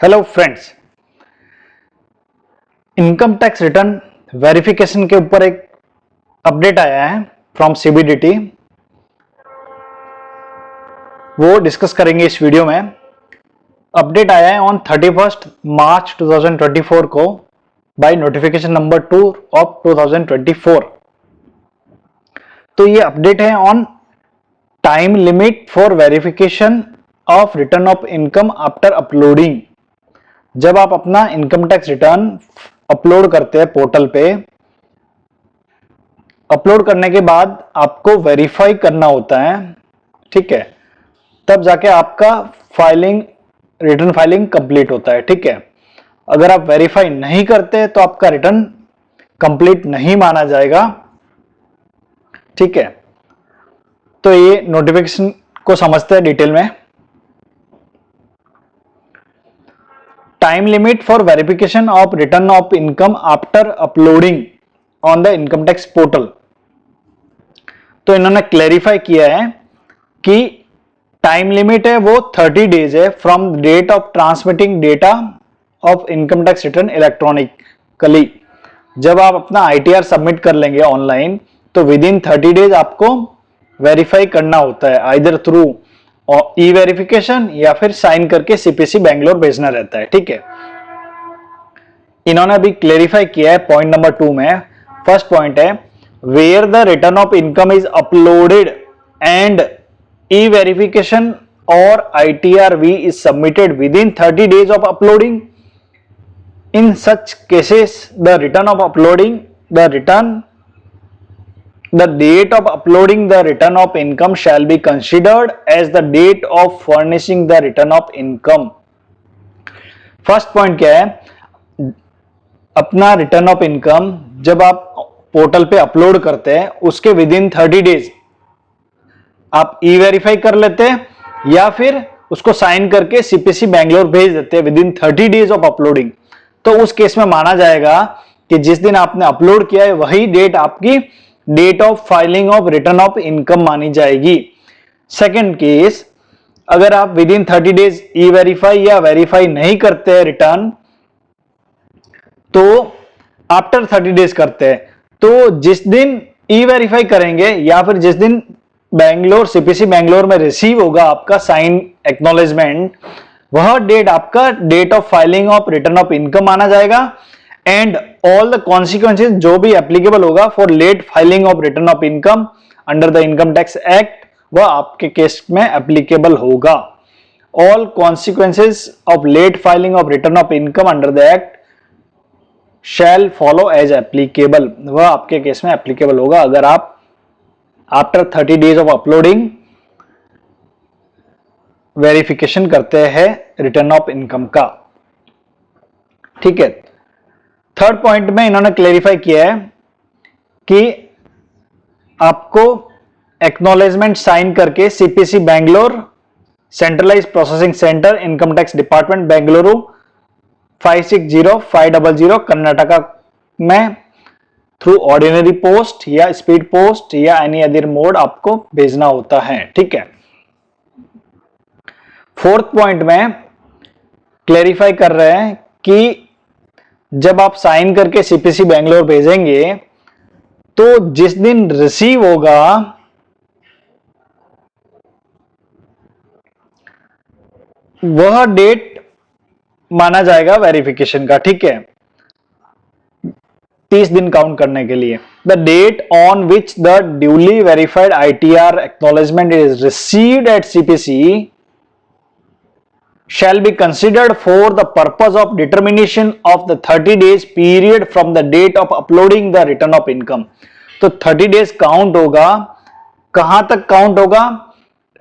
Hello friends, income tax return verification के ऊपर एक अपडेट आया है फ्रॉम सीबीडीटी। वो डिस्कस करेंगे इस वीडियो में। अपडेट आया है ऑन 31 मार्च 2024 को बाय नोटिफिकेशन नंबर 2 ऑफ 2024। तो ये अपडेट है on time limit for verification of return of income after uploading. जब आप अपना इनकम टैक्स रिटर्न अपलोड करते हैं पोर्टल पे, अपलोड करने के बाद आपको वेरीफाई करना होता है, ठीक है, तब जाके आपका रिटर्न फाइलिंग कंप्लीट होता है। ठीक है, अगर आप वेरीफाई नहीं करते तो आपका रिटर्न कंप्लीट नहीं माना जाएगा। ठीक है, तो ये नोटिफिकेशन को समझते हैं डिटेल में। Time limit for verification of return of income after uploading on the income tax portal. तो इन्होंने क्लैरिफाई किया है कि टाइम लिमिट है वो 30 डेज है from date of transmitting data of income tax return electronically. जब आप अपना आईटीआर सबमिट कर लेंगे ऑनलाइन तो विद इन 30 डेज आपको वेरीफाई करना होता है, आइदर थ्रू ई वेरिफिकेशन या फिर साइन करके सीपीसी बेंगलोर भेजना रहता है। ठीक है, इन्होंने अभी क्लेरिफाई किया है पॉइंट नंबर 2 में। फर्स्ट पॉइंट है where the return of income is uploaded and e verification और ITR-V is submitted within 30 days of uploading. In such cases the return of uploading the date of uploading the return of income shall be considered as the date of furnishing the return of income। First point क्या है, अपना return of income जब आप portal पे upload करते हैं उसके with in 30 days आप ई वेरीफाई कर लेते हैं या फिर उसको साइन करके सीपीसी बेंगलोर भेज देते हैं with in 30 days of uploading. तो उस केस में माना जाएगा कि जिस दिन आपने अपलोड किया है वही डेट आपकी date of filing of return of income मानी जाएगी। सेकंड केस, अगर आप within 30 days e verify या वेरीफाई नहीं करते हैं रिटर्न, तो आफ्टर 30 डेज करते हैं, तो जिस दिन ई वेरीफाई करेंगे या फिर जिस दिन बेंगलोर सीपीसी बेंगलोर में रिसीव होगा आपका साइन एक्नॉलेजमेंट, वह डेट आपका date of filing of return of income माना जाएगा। एंड ऑल द कॉन्सिक्वेंसेज जो भी एप्लीकेबल होगा for late filing of return of income under the income tax act, वह आपके केस में एप्लीकेबल होगा। All consequences of late filing of return of income under the act shall follow as applicable, वह आपके case में applicable होगा अगर आप after 30 days of uploading verification करते हैं रिटर्न ऑफ इनकम का। ठीक है, थर्ड पॉइंट में इन्होंने क्लेरिफाई किया है कि आपको एक्नॉलेजमेंट साइन करके CPC Bangalore centralise processing centre income tax department Bengaluru 560500 Karnataka में थ्रू ऑर्डिनरी पोस्ट या स्पीड पोस्ट या एनी अदर मोड आपको भेजना होता है। ठीक है, फोर्थ पॉइंट में क्लेरिफाई कर रहे हैं कि जब आप साइन करके सीपीसी बेंगलोर भेजेंगे तो जिस दिन रिसीव होगा वह डेट माना जाएगा वेरिफिकेशन का। ठीक है, 30 दिन काउंट करने के लिए। The date on which the duly verified ITR acknowledgement is received at CPC shall be considered for the purpose of determination of the 30 days period from the date of uploading the return of income। तो 30 days count होगा, कहां तक count होगा,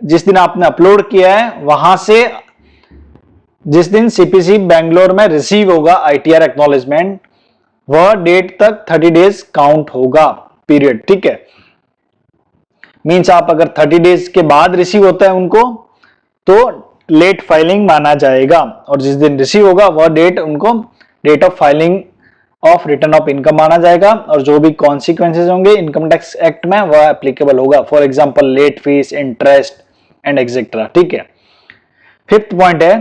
जिस दिन आपने upload किया है वहां से जिस दिन सीपीसी बेंगलोर में रिसीव होगा ITR एक्नॉलेजमेंट, वह डेट तक 30 डेज काउंट होगा पीरियड। ठीक है, मींस आप अगर 30 डेज के बाद रिसीव होता है उनको तो लेट फाइलिंग माना जाएगा, और जिस दिन रिसीव होगा वह डेट उनको date of filing of return of income माना जाएगा, और जो भी कॉन्सिक्वेंसेज होंगे इनकम टैक्स एक्ट में वह एप्लीकेबल होगा, for example let fees, interest and etcetera. ठीक है, फिफ्थ पॉइंट है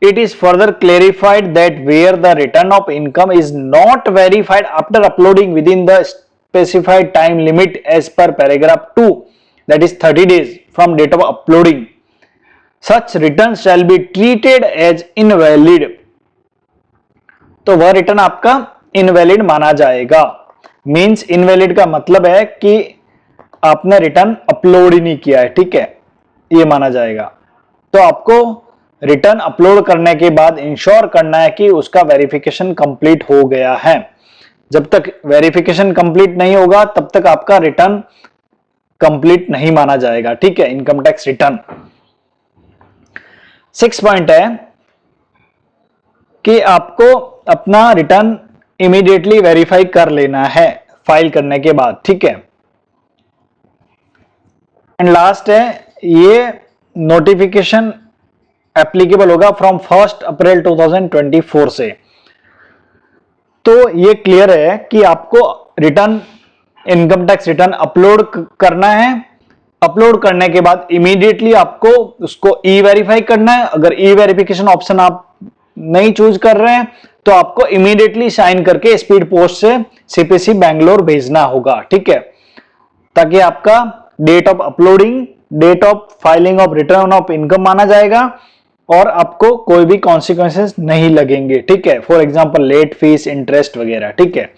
it is further clarified that where the return of income is not verified after uploading within the specified time limit as per paragraph 2, that is 30 days from date of uploading, such return shall be treated as invalid. तो वह return आपका invalid माना जाएगा। Means invalid का मतलब है कि आपने रिटर्न अपलोड ही नहीं किया है, ठीक है, ये माना जाएगा। तो आपको रिटर्न अपलोड करने के बाद इंश्योर करना है कि उसका वेरिफिकेशन कंप्लीट हो गया है। जब तक वेरिफिकेशन कंप्लीट नहीं होगा तब तक आपका रिटर्न कंप्लीट नहीं माना जाएगा, ठीक है, इनकम टैक्स रिटर्न। 6 पॉइंट है कि आपको अपना रिटर्न इमीडिएटली वेरीफाई कर लेना है फाइल करने के बाद, ठीक है। एंड लास्ट है, ये नोटिफिकेशन एप्लीकेबल होगा फ्रॉम 1 अप्रैल 2024 से। तो ये क्लियर है कि आपको return, income tax return upload करना है। अपलोड करने के बाद इमीडिएटली आपको उसको ई वेरीफाई करना है। अगर ई वेरिफिकेशन ऑप्शन आप नहीं चूज कर रहे हैं तो आपको इमीडिएटली साइन करके स्पीड पोस्ट से सीपीसी बैंगलोर भेजना होगा, ठीक है, ताकि आपका date of uploading, date of filing of return of income माना जाएगा और आपको कोई भी कॉन्सिक्वेंसेस नहीं लगेंगे, ठीक है, for example let fees, interest वगैरह, ठीक है।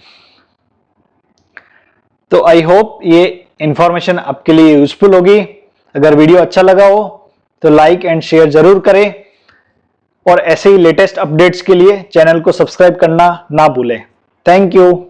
तो आई होप ये इंफॉर्मेशन आपके लिए यूजफुल होगी। अगर वीडियो अच्छा लगा हो तो लाइक एंड शेयर जरूर करें और ऐसे ही लेटेस्ट अपडेट्स के लिए चैनल को सब्सक्राइब करना ना भूलें। Thank you.